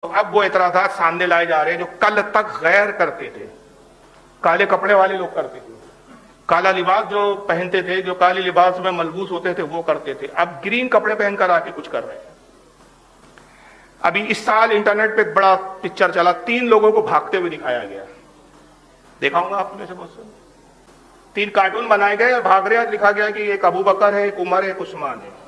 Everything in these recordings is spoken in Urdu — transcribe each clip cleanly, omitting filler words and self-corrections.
اب وہ اعتراضات سامنے لائے جا رہے ہیں جو کل تک غیر کرتے تھے، کالے کپڑے والے لوگ کرتے تھے، کالا لباس جو پہنتے تھے، جو کالے لباس میں ملبوس ہوتے تھے وہ کرتے تھے، اب گرین کپڑے پہن کر آ کے کچھ کر رہے ہیں۔ ابھی اس سال انٹرنیٹ پہ ایک بڑا پکچر چلا، 3 لوگوں کو بھاگتے ہوئے دکھایا گیا، دیکھا ہوں گا آپ میں سے بہت سے، 3 کارٹون بنائے گئے اور بھاگ رہے ہیں، لکھا گیا کہ ایک ابو بکر ہے، ایک عمر ہے، ایک عثمان ہے۔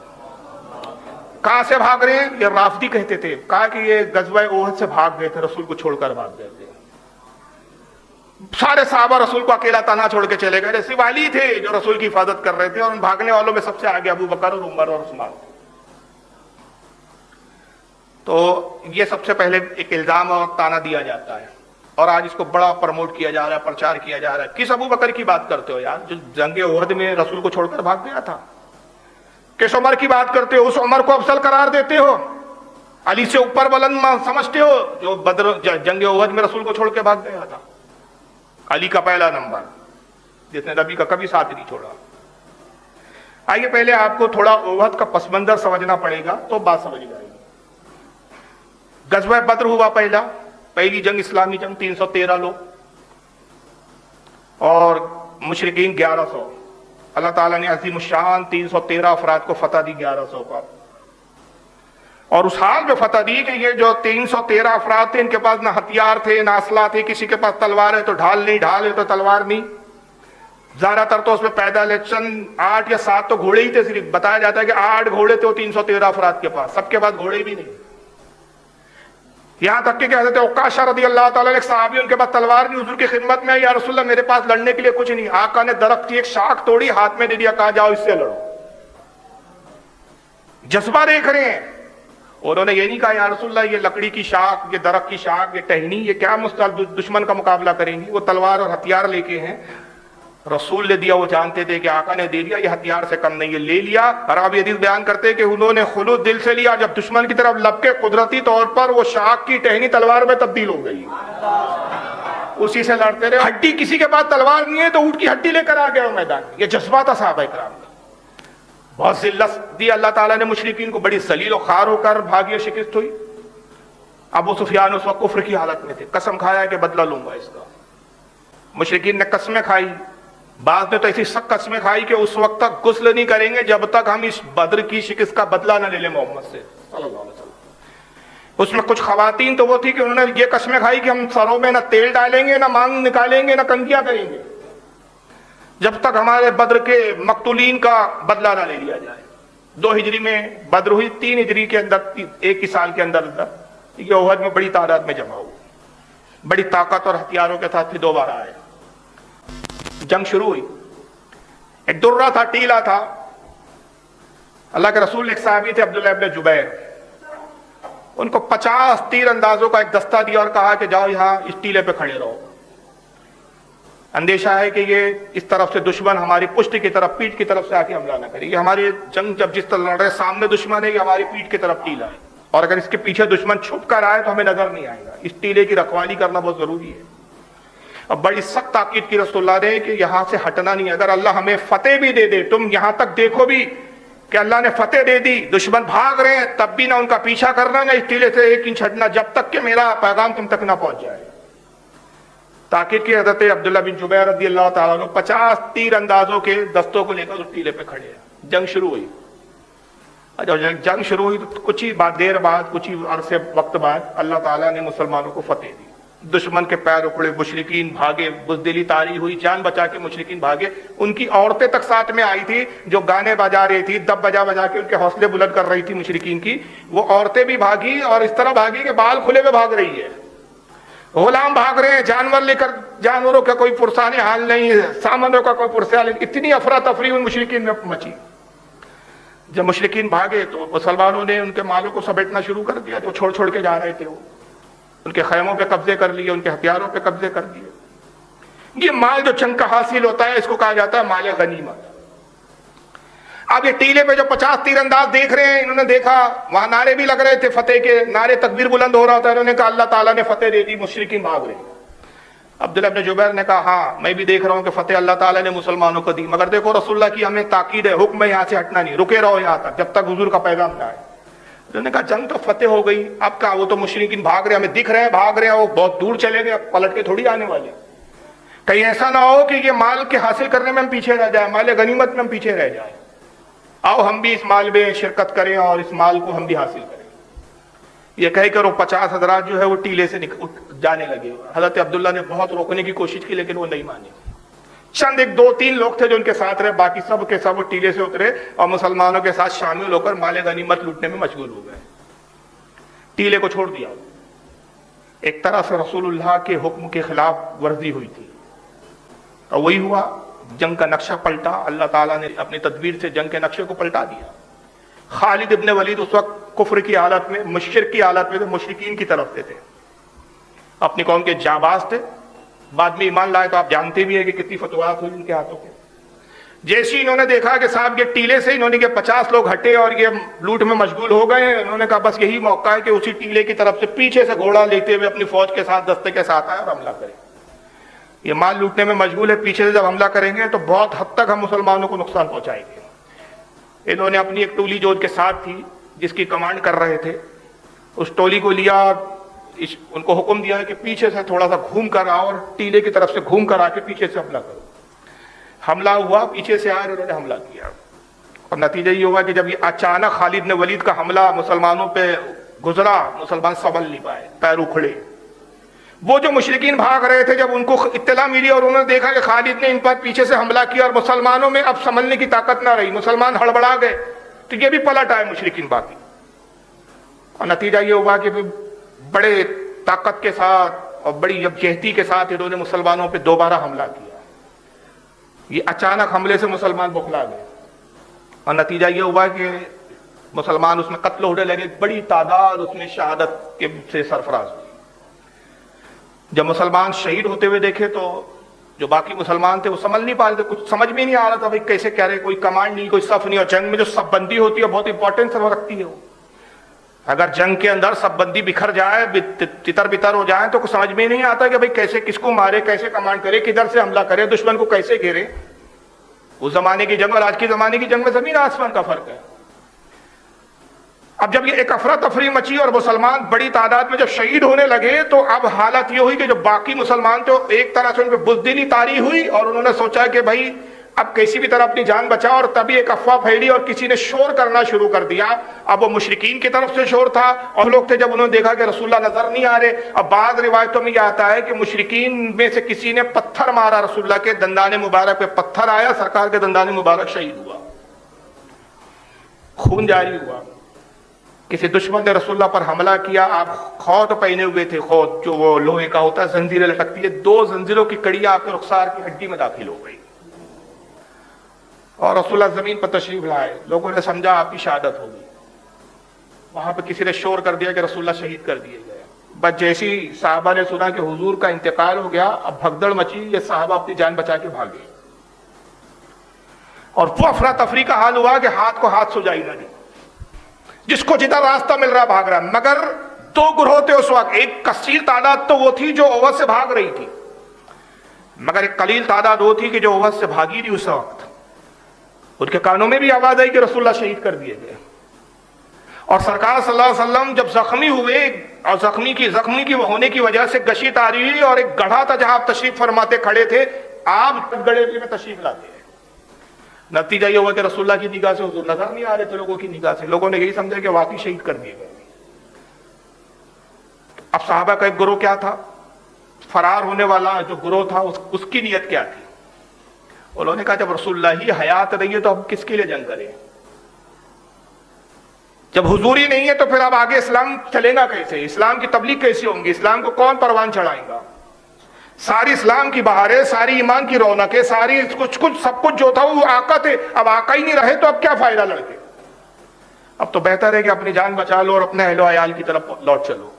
کہاں سے بھاگ رہے ہیں؟ یہ رافضی کہتے تھے، کہا کہ یہ غزوہ احد سے بھاگ گئے تھے، رسول کو چھوڑ کر بھاگ گئے تھے۔ سارے صحابہ رسول کو اکیلا تنہا چھوڑ کے چلے گئے، صرف علی تھے جو رسول کی حفاظت کر رہے تھے، اور ان بھاگنے والوں میں سب سے آگے ابو بکر اور عمر اور عثمان۔ تو یہ سب سے پہلے ایک الزام اور تانا دیا جاتا ہے، اور آج اس کو بڑا پروموٹ کیا جا رہا ہے، پرچار کیا جا رہا ہے۔ کس ابو بکر کی بات کرتے ہو یار، جو جنگ احد میں رسول کو چھوڑ کر بھاگ گیا تھا؟ کس عمر کی بات کرتے ہو؟ اس عمر کو افضل قرار دیتے ہو، علی سے اوپر بلند سمجھتے ہو جو جنگ احد میں رسول کو چھوڑ کے بھاگ گیا تھا؟ علی کا پہلا نمبر، جس نے نبی کا کبھی ساتھ نہیں چھوڑا۔ آئیے پہلے آپ کو تھوڑا احد کا پس منظر سمجھنا پڑے گا تو بات سمجھ جائے گی۔ غزوہ بدر ہوا پہلی جنگ، اسلامی جنگ، 313 لوگ اور مشرکین 1100۔ اللہ تعالیٰ نے عظیم الشان 313 افراد کو فتح دی 1100 پر، اور اس حال میں فتح دی کہ یہ جو 313 افراد تھے، ان کے پاس نہ ہتھیار تھے نہ اسلحہ تھے، کسی کے پاس تلوار ہے تو ڈھال نہیں، ڈھال ہے تو تلوار نہیں، زیادہ تر تو اس میں پیدل ہے، چند 8 یا 7 تو گھوڑے ہی تھے، صرف بتایا جاتا ہے کہ 8 گھوڑے تھے 313 افراد کے پاس، سب کے پاس گھوڑے بھی نہیں۔ یہاں تک کہ حضرت عکاشہ رضی اللہ تعالیٰ ایک صحابی، ان کے پاس تلوار نہیں، حضور کی خدمت میں، یا رسول اللہ میرے پاس لڑنے کے لیے کچھ نہیں۔ آقا نے درخت کی ایک شاخ توڑی، ہاتھ میں دے دیا، کہا جاؤ اس سے لڑو۔ جذبہ دیکھ رہے ہیں، انہوں نے یہ نہیں کہا یا رسول اللہ یہ لکڑی کی شاخ، یہ درخت کی شاخ، یہ ٹہنی، یہ کیا دشمن کا مقابلہ کریں گی؟ وہ تلوار اور ہتھیار لے کے ہیں، رسول نے دیا، وہ جانتے تھے کہ آقا نے دے دیا، یہ ہتھیار سے کم نہیں ہے، لے لیا۔ اور آپ یہ حدیث بیان کرتے ہیں کہ انہوں نے خلوص دل سے لیا، جب دشمن کی طرف لب کے قدرتی طور پر وہ شاخ کی ٹہنی تلوار میں تبدیل ہو گئی، اسی سے لڑتے رہے۔ ہڈی کسی کے پاس تلوار نہیں ہے تو اونٹ کی ہڈی لے کر آ گیا میدان میں۔ یہ جذبہ تھا صحابہ کرام کا۔ بہت ذلت دی اللہ تعالیٰ نے مشرکین کو، بڑی ذلیل و خوار ہو کر بھاگی، شکست ہوئی۔ ابو سفیان اس وقت کفر کی حالت میں تھے، قسم کھایا کہ بدلہ لوں گا اس کا۔ مشرکین نے قسمیں کھائی، بعض نے تو ایسی سخت قسمیں کھائی کہ اس وقت تک غسل نہیں کریں گے جب تک ہم اس بدر کی شکست کا بدلہ نہ لے لیں محمد سے صلی اللہ علیہ وسلم۔ اس میں کچھ خواتین تو وہ تھی کہ انہوں نے یہ قسمیں کھائی کہ ہم سروں میں نہ تیل ڈالیں گے، نہ مانگ نکالیں گے، نہ کنگھیاں کریں گے جب تک ہمارے بدر کے مقتولین کا بدلہ نہ لے لیا جائے۔ 2 ہجری میں بدر ہوئی، 3 ہجری کے اندر، ایک ہی سال کے اندر یہ احد میں بڑی تعداد میں جمع ہوئی، بڑی طاقت اور ہتھیاروں کے ساتھ پھر دوبارہ آئے۔ جنگ شروع ہوئی، ایک درہ تھا، ٹیلا تھا۔ اللہ کے رسول ایک صحابی تھے عبداللہ ابن جبیر، ان کو 50 تیر اندازوں کا ایک دستہ دیا اور کہا کہ جاؤ یہاں اس ٹیلے پہ کھڑے رہو، اندیشہ ہے کہ یہ اس طرف سے دشمن ہماری پشت کی طرف، پیٹھ کی طرف سے آ کے حملہ نہ کرے۔ یہ ہماری جنگ جب جس طرح لڑ رہے، سامنے دشمن ہے، یہ ہماری پیٹھ کی طرف ٹیلا ہے، اور اگر اس کے پیچھے دشمن چھپ کر آئے تو ہمیں نظر نہیں آئے گا۔ اس ٹیلے کی رکھوالی کرنا بہت ضروری ہے۔ اب بڑی سخت تاکید کی رسول اللہ نے کہ یہاں سے ہٹنا نہیں، اگر اللہ ہمیں فتح بھی دے دے، تم یہاں تک دیکھو بھی کہ اللہ نے فتح دے دی، دشمن بھاگ رہے ہیں، تب بھی نہ ان کا پیچھا کرنا، نہ اس ٹیلے سے 1 انچ ہٹنا جب تک کہ میرا پیغام تم تک نہ پہنچ جائے۔ تاکید کی حضرت عبداللہ بن جبیر رضی اللہ تعالیٰ عنہ 50 تیر اندازوں کے دستوں کو لے کر اس ٹیلے پہ کھڑے ہیں۔ جنگ شروع ہوئی۔ جب جنگ شروع ہوئی تو کچھ ہی دیر بعد، کچھ ہی عرصے وقت بعد اللہ تعالیٰ نے مسلمانوں کو فتح دی۔ دشمن کے پیر اکھڑے، مشرکین بھاگے، بزدلی طاری ہوئی، جان بچا کے مشرکین بھاگے۔ ان کی عورتیں تک ساتھ میں آئی تھی جو گانے بجا رہی تھی، دب بجا بجا کے ان کے حوصلے بلند کر رہی تھی مشرکین کی، وہ عورتیں بھی بھاگی، اور اس طرح بھاگی کہ بال کھلے ہوئے بھاگ رہی ہے۔ غلام بھاگ رہے ہیں، جانور لے کر، جانوروں کا کوئی پرسان حال نہیں، سامانوں کا کوئی پرسان نہیں۔ اتنی افراتفری ان مشرکین میں مچی۔ جب مشرکین بھاگے تو مسلمانوں نے ان کے مالوں کو سمیٹنا شروع کر دیا، جو چھوڑ چھوڑ کے جا رہے تھے، وہ ان کے خیموں پہ قبضے کر لیے، ان کے ہتھیاروں پہ قبضے کر دیے۔ یہ مال جو جنگ کا حاصل ہوتا ہے اس کو کہا جاتا ہے مال غنیمت۔ اب یہ ٹیلے پہ جو 50 تیر انداز دیکھ رہے ہیں، انہوں نے دیکھا وہاں نعرے بھی لگ رہے تھے، فتح کے نعرے، تکبیر بلند ہو رہا تھا۔ انہوں نے کہا اللہ تعالیٰ نے فتح دے دی، مشرکین بھاگ رہے ہیں۔ عبداللہ ابن جبیر نے کہا ہاں میں بھی دیکھ رہا ہوں کہ فتح اللہ تعالیٰ نے مسلمانوں کو دی، مگر دیکھو رسول اللہ کی ہمیں تاکید ہے، حکم ہے یہاں سے ہٹنا نہیں، رکے رہو یہاں تک جب تک حضور کا پیغام نہ آئے۔ انہوں نے کہا جنگ تو فتح ہو گئی، اب کیا، وہ تو مشرکین بھاگ رہے ہیں، ہمیں دکھ رہے ہیں بھاگ رہے ہیں، وہ بہت دور چلے گئے، اب پلٹ کے تھوڑی آنے والے، کہیں ایسا نہ ہو کہ یہ مال کے حاصل کرنے میں ہم پیچھے رہ جائیں، مال غنیمت میں ہم پیچھے رہ جائیں، آؤ ہم بھی اس مال میں شرکت کریں اور اس مال کو ہم بھی حاصل کریں۔ یہ کہہ کر وہ 50 حضرات جو ہے وہ ٹیلے سے جانے لگے۔ حضرت عبداللہ نے بہت روکنے کی کوشش کی لیکن وہ نہیں مانے۔ چند ایک 2-3 لوگ تھے جو ان کے ساتھ رہے، باقی سب کے سب وہ ٹیلے سے اترے اور مسلمانوں کے ساتھ شامل ہو کر مال غنیمت لوٹنے میں مشغول ہو گئے، ٹیلے کو چھوڑ دیا۔ ایک طرح سے رسول اللہ کے حکم کے خلاف ورزی ہوئی تھی، اور وہی ہوا، جنگ کا نقشہ پلٹا، اللہ تعالیٰ نے اپنی تدبیر سے جنگ کے نقشے کو پلٹا دیا۔ خالد ابن ولید اس وقت کفر کی حالت میں، مشرک کی حالت میں تھے، مشرکین کی طرف سے تھے، اپنی قوم کے جانباز تھے، بعد میں ایمان لائے تو آپ جانتے بھی ہیں کہ کتنی فتوحات ہوئی ان کے ہاتھوں کے۔ جیسے انہوں نے دیکھا کہ صاحب یہ ٹیلے سے انہوں نے کہ 50 لوگ ہٹے اور یہ لوٹ میں مشغول ہو گئے ہیں، انہوں نے کہا بس یہی موقع ہے کہ اسی ٹیلے کی طرف سے پیچھے سے گھوڑا لیتے ہوئے اپنی فوج کے ساتھ، دستے کے ساتھ آئے اور حملہ کریں۔ یہ مال لوٹنے میں مشغول ہے، پیچھے سے جب حملہ کریں گے تو بہت حد تک ہم مسلمانوں کو نقصان پہنچائیں گے۔ انہوں نے اپنی ایک ٹولی جو ان کے ساتھ تھی، جس کی کمانڈ کر رہے تھے، اس ٹولی کو لیا اور ان کو حکم دیا کہ پیچھے سے تھوڑا سا گھوم کر آؤ اور ٹیلے کی طرف سے گھوم کر آ کے پیچھے سے حملہ کرو۔ حملہ ہوا، پیچھے سے آئے اور انہوں نے حملہ کیا، اور نتیجہ یہ ہوا کہ جب یہ اچانک خالد نے ولید کا حملہ مسلمانوں پہ گزرا، مسلمان سنبھل نہیں پائے، پیر اکھڑے۔ وہ جو مشرکین بھاگ رہے تھے، جب ان کو اطلاع ملی اور انہوں نے دیکھا کہ خالد نے ان پر پیچھے سے حملہ کیا اور مسلمانوں میں اب سنبھلنے کی طاقت نہ رہی، مسلمان ہڑبڑا گئے، تو یہ بھی پلٹ آئے مشرکین باقی، اور نتیجہ یہ ہوا کہ بڑے طاقت کے ساتھ اور بڑی یکجہتی کے ساتھ انہوں نے مسلمانوں پہ دوبارہ حملہ کیا۔ یہ اچانک حملے سے مسلمان بخلا گئے، اور نتیجہ یہ ہوا کہ مسلمان اس میں قتل ہونے لگے، بڑی تعداد اس میں شہادت کے سے سرفراز ہوئی۔ جب مسلمان شہید ہوتے ہوئے دیکھے تو جو باقی مسلمان تھے وہ سمجھ نہیں پا رہے تھے، کچھ سمجھ میں نہیں آ رہا تھا بھائی کیسے کہہ رہے، کوئی کمانڈ نہیں، کوئی صف نہیں، اور جنگ میں جو صف بندی ہوتی ہے بہت امپورٹنٹ رکھتی ہے۔ وہ اگر جنگ کے اندر صف بندی بکھر جائے، تتر بتر ہو جائے، تو کچھ سمجھ میں نہیں آتا کہ بھئی کیسے کس کو مارے، کیسے کمانڈ کرے، کدھر سے حملہ کرے، دشمن کو کیسے گھیرے۔ اس زمانے کی جنگ اور آج کی زمانے کی جنگ میں زمین آسمان کا فرق ہے۔ اب جب یہ ایک افراتفری مچی اور مسلمان بڑی تعداد میں جب شہید ہونے لگے، تو اب حالت یہ ہوئی کہ جو باقی مسلمان تھے ایک طرح سے ان پہ بزدلی طاری ہوئی، اور انہوں نے سوچا کہ بھائی اب کسی بھی طرح اپنی جان بچاؤ، اور تبھی ایک افواہ پھیلی اور کسی نے شور کرنا شروع کر دیا۔ اب وہ مشرکین کی طرف سے شور تھا، اور لوگ تھے جب انہوں نے دیکھا کہ رسول اللہ نظر نہیں آ رہے۔ اب بعض روایتوں میں یہ آتا ہے کہ مشرکین میں سے کسی نے پتھر مارا، رسول اللہ کے دندان مبارک پہ پتھر آیا، سرکار کے دندان مبارک شہید ہوا، خون جاری ہوا۔ کسی دشمن نے رسول اللہ پر حملہ کیا، آپ خود پہنے ہوئے تھے، خود جو وہ لوہے کا ہوتا ہے، زنجیریں لٹکتی ہے، 2 زنجیروں کی کڑیاں آپ کے رخسار کی ہڈی میں داخل ہو گئی، اور رسول اللہ زمین پر تشریف لائے۔ لوگوں نے سمجھا آپ کی شہادت ہوگی، وہاں پہ کسی نے شور کر دیا کہ رسول اللہ شہید کر دیے گئے۔ بس جیسی صحابہ نے سنا کہ حضور کا انتقال ہو گیا، اب بھگدڑ مچی، یہ صحابہ اپنی جان بچا کے بھاگے، اور وہ افراتفری کا حال ہوا کہ ہاتھ کو ہاتھ سجائی نہ دی، جس کو جدھر راستہ مل رہا بھاگ رہا۔ مگر 2 گروہ تھے اس وقت، ایک کثیر تعداد تو وہ تھی جو اوت سے بھاگ رہی تھی، مگر ایک قلیل تعداد وہ تھی کہ جو اوت سے بھاگی تھی۔ اس وقت ان کے کانوں میں بھی آواز آئی کہ رسول اللہ شہید کر دیے گئے، اور سرکار صلی اللہ علیہ وسلم جب زخمی ہوئے، اور زخمی کی ہونے کی وجہ سے گشی طاری ہوئی، اور ایک گڑھا تھا جہاں آپ تشریف فرماتے کھڑے تھے، آپ گڑھے میں تشریف لاتے ہیں۔ نتیجہ یہ ہوا کہ رسول اللہ کی نگاہ سے حضور نظر نہیں آ رہے تھے، لوگوں کی نگاہ سے، لوگوں نے یہی سمجھا کہ واقعی شہید کر دیے گئے۔ اب صحابہ کا ایک گروہ کیا تھا، فرار ہونے والا جو گروہ تھا، اس کی نیت کیا تھی؟ انہوں نے کہا جب رسول اللہ ہی حیات رہی ہے تو ہم کس کے لیے جنگ کریں؟ جب حضور ہی نہیں ہے تو پھر اب آگے اسلام چلے گا کیسے؟ اسلام کی تبلیغ کیسی ہوں گی؟ اسلام کو کون پروان چڑھائے گا؟ ساری اسلام کی بہاریں، ساری ایمان کی رونقیں، ساری کچھ سب کچھ جو تھا وہ آقا تھے، اب آقا ہی نہیں رہے تو اب کیا فائدہ لڑکے؟ اب تو بہتر ہے کہ اپنی جان بچا لو اور اپنے اہل و عیال کی طرف لوٹ چلو۔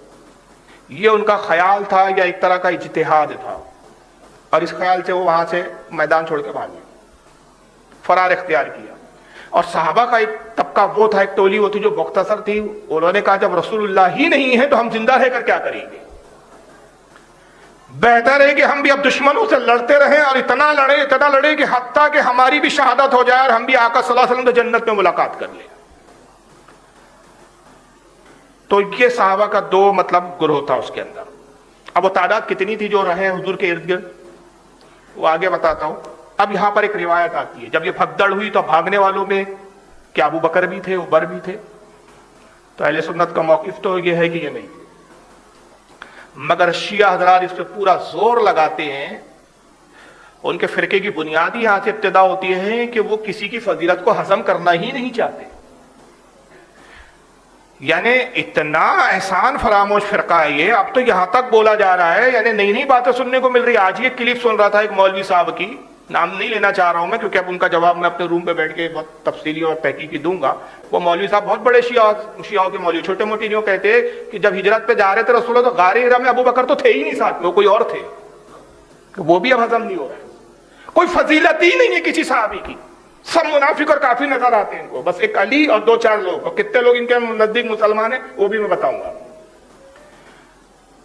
یہ ان کا خیال تھا یا ایک طرح کا اجتہاد تھا، اور اس خیال سے وہ وہاں سے میدان چھوڑ کے بھاگے، فرار اختیار کیا۔ اور صحابہ کا ایک طبقہ وہ تھا، ایک ٹولی وہ تھی جو مختصر تھی، انہوں نے کہا جب رسول اللہ ہی نہیں ہے تو ہم زندہ رہ کر کیا کریں گے؟ بہتر ہے کہ ہم بھی اب دشمنوں سے لڑتے رہیں، اور اتنا لڑے کہ حتیٰ کہ ہماری بھی شہادت ہو جائے اور ہم بھی آقا صلی اللہ علیہ وسلم سے جنت میں ملاقات کر لیں۔ تو یہ صحابہ کا دو مطلب گروہ تھا اس کے اندر. اب وہ تعداد کتنی تھی جو رہے حضور کے ارد گرد وہ آگے بتاتا ہوں. اب یہاں پر ایک روایت آتی ہے جب یہ بھگدڑ ہوئی تو بھاگنے والوں میں کیا ابو بکر بھی تھے, عمر بھی تھے. تو اہل سنت کا موقف تو یہ ہے کہ یہ نہیں, مگر شیعہ حضرات اس پہ پورا زور لگاتے ہیں. ان کے فرقے کی بنیادی یہاں سے ابتدا ہوتی ہے کہ وہ کسی کی فضیلت کو ہضم کرنا ہی نہیں چاہتے. یعنی اتنا احسان فراموش فرقہ ہے یہ. اب تو یہاں تک بولا جا رہا ہے, یعنی نئی نئی باتیں سننے کو مل رہی. آج یہ کلپ سن رہا تھا ایک مولوی صاحب کی, نام نہیں لینا چاہ رہا ہوں میں کیونکہ اب ان کا جواب میں اپنے روم پہ بیٹھ کے بہت تفصیلی اور تحقیقی دوں گا. وہ مولوی صاحب بہت بڑے شیعوں کے مولوی, چھوٹے موٹے نہیں, کہتے کہ جب ہجرت پہ جا رہے تھے رسول اللہ تو غار ہرا میں ابو بکر تو تھے ہی نہیں ساتھ میں, وہ کوئی اور تھے. وہ بھی اب ہضم نہیں ہو رہا ہے. کوئی فضیلت ہی نہیں ہے کسی صحابی کی. سب منافق اور کافی نظر آتے ہیں ان کو. بس ایک علی اور دو چار لوگ, اور کتنے لوگ ان کے نزدیک مسلمان ہیں وہ بھی میں بتاؤں گا.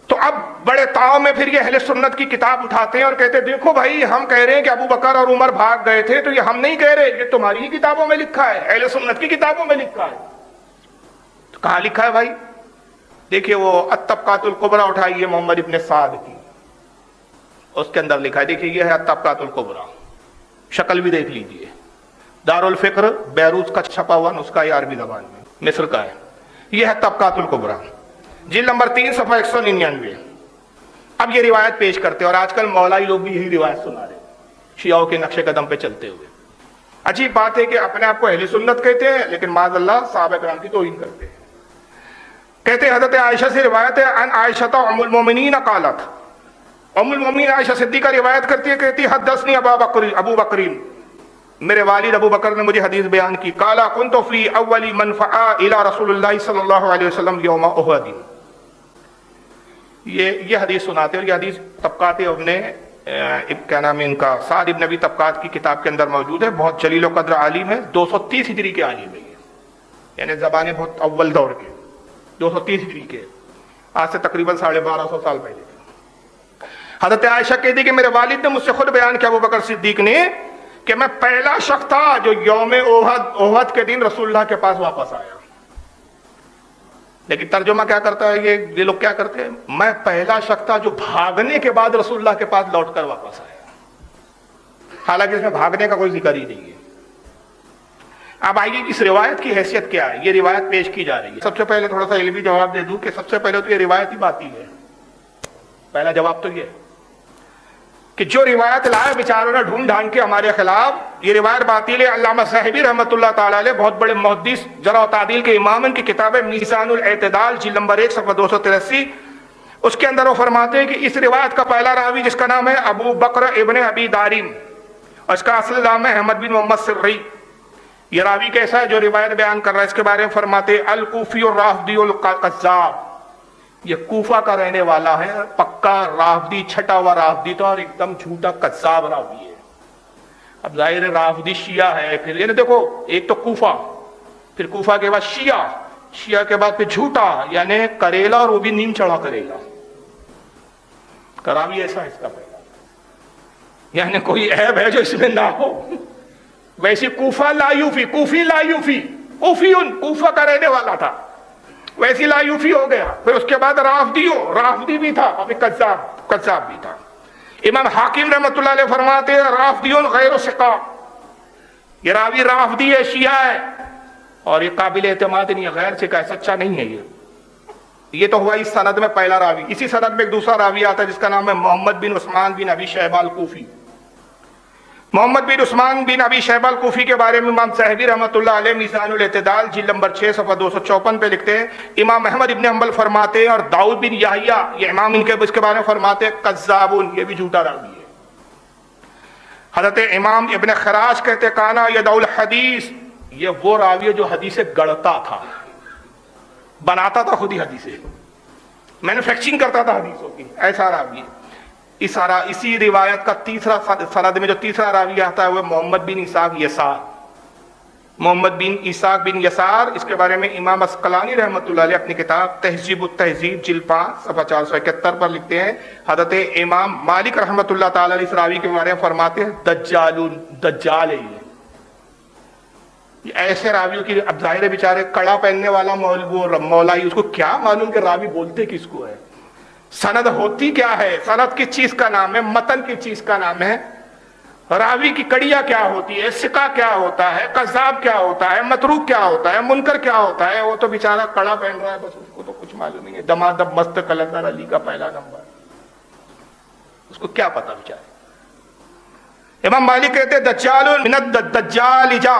تو اب بڑے تاؤ میں پھر یہ اہل سنت کی کتاب اٹھاتے ہیں اور کہتے ہیں دیکھو بھائی ہم کہہ رہے ہیں کہ ابو بکر اور عمر بھاگ گئے تھے, تو یہ ہم نہیں کہہ رہے, یہ تمہاری ہی کتابوں میں لکھا ہے, اہل سنت کی کتابوں میں لکھا ہے. تو کہاں لکھا ہے بھائی؟ دیکھیے وہ الطبقات الکبریٰ اٹھائیے محمد ابن سعد کی, اس کے اندر لکھا ہے. دیکھیے یہ ہے الطبقات الکبریٰ, شکل بھی دیکھ لیجئے. دارالفکر بیروت کا چھپا ہوا نسخہ ہے عربی زبان میں, مصر کا ہے. یہ ہے طبقات الکبریٰ, جلد نمبر 3 صفحہ 199. اب یہ روایت پیش کرتے ہیں, اور آج کل مولائی لوگ بھی یہی روایت سنا رہے ہیں شیعوں کے نقش قدم پہ چلتے ہوئے. عجیب بات ہے کہ اپنے آپ کو اہل سنت کہتے ہیں لیکن معاذ اللہ صحابہ کرام کی توہین کرتے ہیں. کہتے ہیں حضرت عائشہ سے روایت ہے ان عائشہ ام المومنین قالت, ام المومنین عائشہ صدیقہ روایت کرتی ہے, کہتی حدثنی ابو بکرین, میرے والد ابو بکر نے مجھے حدیث بیان کی. قال كنت في اول من فعى الى رسول اللہ صلی اللہ علیہ وسلم یوم احد. یہ حدیث سناتے ہیں, اور یہ حدیث طبقات ابن کیا نام ہے ان کا, سعد ابن ابی طبقات کی کتاب کے اندر موجود ہے. بہت جلیل و قدر عالم ہے, 230 ہجری کے عالم ہے, یعنی زبانیں بہت اول دور کے, 230 ہجری کے, آج سے تقریباً 1250 سال پہلے. حضرت عائشہ کہتی کہ میرے والد نے مجھ سے خود بیان کیا, ابو بکر صدیق نے, کہ میں پہلا شخص تھا جو یوم احد کے دن رسول اللہ کے پاس واپس آیا. لیکن ترجمہ کیا کرتا ہے یہ لوگ کیا کرتے ہیں, میں پہلا شخص تھا جو بھاگنے کے بعد رسول اللہ کے پاس لوٹ کر واپس آیا. حالانکہ اس میں بھاگنے کا کوئی ذکر ہی نہیں ہے. اب آئیے اس روایت کی حیثیت کیا ہے, یہ روایت پیش کی جا رہی ہے. سب سے پہلے تھوڑا سا علمی جواب دے دوں کہ سب سے پہلے تو یہ روایت ہی باطل ہے. پہلا جواب تو یہ کہ جو روایت لائے بیچاروں نے ڈھونڈ ڈھانڈ کے ہمارے خلاف, یہ روایت باطل ہے. علامہ صاحبی رحمۃ اللہ تعالیٰ علیہ بہت بڑے محدث جرح و تعدیل کے امام, ان کی کتاب ہے میزان الاعتدال جلد نمبر 1 صفحہ 283, اس کے اندر وہ فرماتے ہیں کہ اس روایت کا پہلا راوی جس کا نام ہے ابو بکر ابن ابی داریم, اور اس کا اصل نام ہے احمد بن محمد سری. یہ راوی کیسا ہے جو روایت بیان کر رہا ہے, اس کے بارے میں فرماتے الکوفی الرافضی القذاب, یہ کوفہ کا رہنے والا ہے, پکا رافضی, چھٹا ہوا رافضی تھا, اور ایک دم جھوٹا قذاب راوی ہے. اب ظاہر رافضی شیعہ ہے, پھر یعنی دیکھو ایک تو کوفہ, پھر کوفہ کے بعد شیعہ, شیعہ کے بعد پھر جھوٹا, یعنی کریلا, اور وہ بھی نیم چڑھا کریلا. راوی ایسا ہے اس کا پہلا, یعنی کوئی عیب ہے جو اس میں نہ ہو. ویسی کوفہ لا یوفی, کوفی لا یوفی, کوفیون کوفہ کا رہنے والا تھا, ویسی لا یوفی ہو گیا. پھر اس کے بعد رافضی بھی تھا, ابھی قذاب بھی تھا. امام حاکم رحمۃ اللہ علیہ فرماتے ہیں رافضیون غیر ثقہ, یہ راوی رافضی ہے, شیعہ ہے, اور یہ قابل اعتماد نہیں ہے, غیر ثقہ ہے, سچا نہیں ہے. یہ تو ہوا اس سند میں پہلا راوی. اسی سند میں ایک دوسرا راوی آتا ہے جس کا نام ہے محمد بن عثمان بن ابی شیبہ الکوفی. محمد بن عثمان بن ابی شیبہ الکوفی کے بارے میں امام صاحبی رحمۃ اللہ علیہ میزان الاعتدال جلد نمبر 6 صفحہ 254 پہ لکھتے ہیں, امام احمد ابن حنبل فرماتے ہیں, اور داؤد بن یحییٰ یہ امام ان کے اس کے بارے میں فرماتے ہیں کذابون, یہ بھی جھوٹا راوی ہے. حضرت امام ابن خراش کہتے ہیں کانا یدعو الحدیث, یہ وہ راوی ہے جو حدیثیں گڑتا تھا, بناتا تھا خود ہی حدیثیں, مینوفیکچرنگ کرتا تھا حدیثوں کی, ایسا راوی ہے. اسی روایت کا تیسرا سند میں جو تیسرا راوی آتا ہے وہ محمد بن اسحاق یسار. محمد بن اسحاق بن یسار, اس کے بارے میں امام اسقلانی رحمۃ اللہ علیہ اپنی کتاب تہذیب التہذیب جلد 5 صفحہ 471 پر لکھتے ہیں, حضرت امام مالک رحمۃ اللہ تعالی علیہ اس راوی کے بارے میں فرماتے ہیں دجال ہے. ایسے راویوں کی اب ظاہر ہے بیچارے کڑا پہننے والا مولائی اس کو کیا معلوم کہ راوی بولتے کس کو ہے، سند ہوتی کیا ہے، سند کس چیز کا نام ہے، متن کس چیز کا نام ہے، راوی کی کڑیاں کیا ہوتی ہے، سکہ کیا ہوتا ہے، کذاب کیا ہوتا ہے، متروک کیا ہوتا ہے، منکر کیا ہوتا ہے. وہ تو بیچارہ کڑا پہن رہا ہے، بس اس کو تو کچھ معلوم نہیں ہے. دمادم مست قلندر علی کا پہلا نمبر، اس کو کیا پتا بیچارے. امام مالک کہتے ہیں دجال من الدجال جا،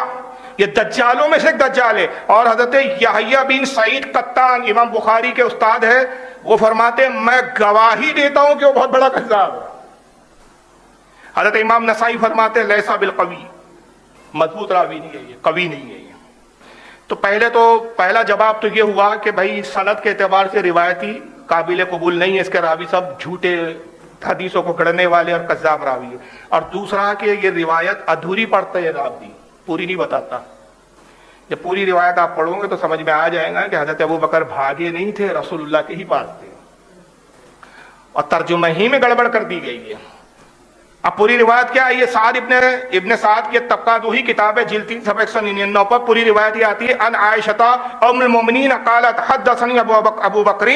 یہ دجالوں میں سے ایک دجال ہے. اور حضرت یحییٰ بن سعید قطان امام بخاری کے استاد ہے، وہ فرماتے ہیں میں گواہی دیتا ہوں کہ وہ بہت بڑا کذاب ہے. حضرت امام نسائی فرماتے ہیں لیسا بالقوی، مضبوط راوی نہیں ہے یہ، قوی نہیں ہے یہ. تو پہلا جواب تو یہ ہوا کہ بھائی سند کے اعتبار سے روایتی قابل قبول نہیں ہے، اس کے راوی سب جھوٹے حدیثوں کو گڑھنے والے اور کذاب راوی ہے. اور دوسرا کہ یہ روایت ادھوری پڑھتا ہے راوی، پوری نہیں بتاتا. جب پوری روایت آپ پڑھو گے تو سمجھ میں آ جائے گا کہ حضرت ابو بکر بھاگے نہیں تھے، رسول اللہ کے ہی پاس تھے، اور ترجمہ ہی میں گڑبڑ کر دی گئی ہے. اب پوری روایت کیا ہے؟ یہ سعد ابن سعد کی طبقات وہی کتاب ہے، جلد 3 صفحہ 199 پر پوری روایت یہ آتی ہے. ان عائشہ ام المؤمنین قالت حدثنی ابو بکر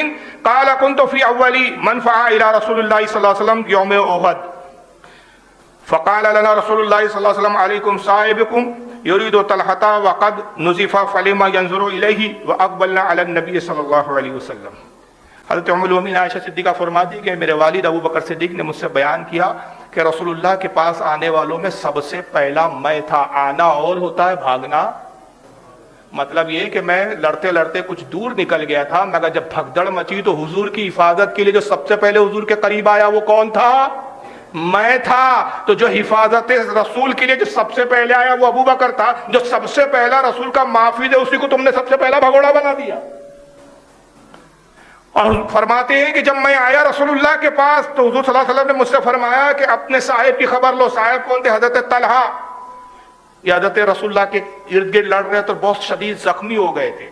قال كنت في اول من فعل الى رسول الله صلی اللہ علیہ وسلم يوم احد فقال لنا رسول الله صلی اللہ علیہ وسلم عليكم صاحبكم يريد طلحة وقد نزف فلما ينظر اليه واقبلنا على النبي صلی اللہ علیہ وسلم. حضرت ام المؤمنین عائشہ صدیقہ فرماتی کہ میرے والد ابو بکر صدیق نے مجھ سے بیان کیا کہ رسول اللہ کے پاس آنے والوں میں سب سے پہلا میں تھا. آنا اور ہوتا ہے بھاگنا، مطلب یہ کہ میں لڑتے لڑتے کچھ دور نکل گیا تھا، مگر جب بھگدڑ مچی تو حضور کی حفاظت کے لیے جو سب سے پہلے حضور کے قریب آیا وہ کون تھا؟ میں تھا. تو جو حفاظت رسول کے لیے جو سب سے پہلے آیا وہ ابو بکر تھا. جو سب سے پہلا رسول کا محافظ ہے اسی کو تم نے سب سے پہلا بھگوڑا بنا دیا. اور فرماتے ہیں کہ جب میں آیا رسول اللہ کے پاس تو حضور صلی اللہ علیہ وسلم نے مجھ سے فرمایا کہ اپنے صاحب کی خبر لو. صاحب کون تھے؟ حضرت طلحہ. یہ حضرت رسول اللہ کے ارد گرد لڑ رہے تو بہت شدید زخمی ہو گئے تھے.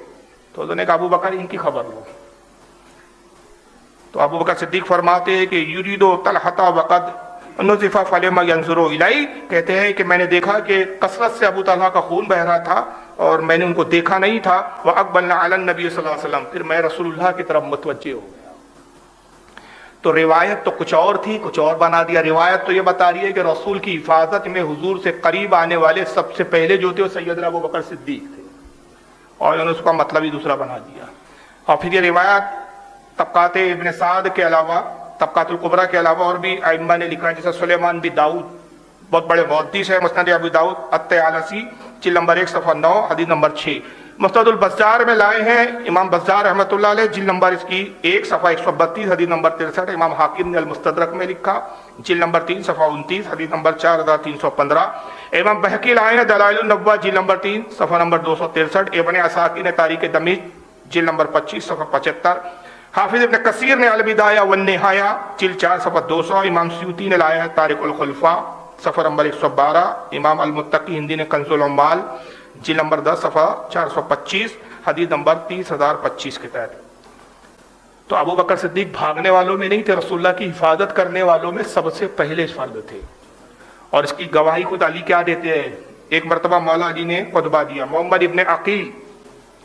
تو انہوں نے کہا ابو بکر ان کی خبر لو. تو ابو بکر صدیق فرماتے ہیں کہ یریدو طلحہ وقد نزف فلما ينظر الی، کہتے ہیں کہ میں نے دیکھا کہ کثرت سے ابو طلحہ کا خون بہ رہا تھا اور میں نے ان کو دیکھا نہیں تھا. وَأَقْبَلْنَا عَلَى النَّبِيِّ صلی اللہ علیہ وسلم، پھر میں رسول اللہ کی طرف متوجہ ہو گیا. تو روایت تو کچھ اور تھی، کچھ اور بنا دیا. روایت تو یہ بتا رہی ہے کہ رسول کی حفاظت میں حضور سے قریب آنے والے سب سے پہلے جو تھے وہ سیدنا ابو بکر صدیق تھے، اور انہوں نے اس کا مطلب ہی دوسرا بنا دیا. اور پھر یہ روایت طبقات ابن سعد کے علاوہ، طبقات الکبریٰ کے علاوہ اور بھی ائمہ نے لکھا ہے، جیسے سلیمان بن داؤد بہت بڑے محدث ہے، مسند ابو داؤد الطیالسی جلد نمبر 1 صفحہ 9 حدیث نمبر 6. مسند البزار میں لائے ہیں امام بزار رحمۃ اللہ علیہ، جلد نمبر اس کی 1 صفحہ 132 حدیث نمبر 63. امام حاکم نے المستدرک میں لکھا جلد نمبر 3 صفحہ 29 حدیث نمبر 4315. امام بہقی لائے ہیں دلائل النبوہ جلد نمبر 3 صفحہ نمبر 263. ابن عساکر نے تاریخ دمشق جلد نمبر 25 صفحہ 75. حافظ ابن کثیر نے البدایہ والنہایہ جلد 4 صفحہ 200. امام سیوطی نے لایا ہے تاریخ الخلفاء صفحہ نمبر 112. امام المتقی ہندی نے کنز العمال جلد نمبر 10 صفحہ 425 حدیث نمبر 30,025 کے تحت. تو ابو بکر صدیق بھاگنے والوں میں نہیں تھے، رسول اللہ کی حفاظت کرنے والوں میں سب سے پہلے فرد تھے. اور اس کی گواہی خود علی کیا دیتے ہیں. ایک مرتبہ مولا علی نے خطبہ دیا. محمد ابن عقیل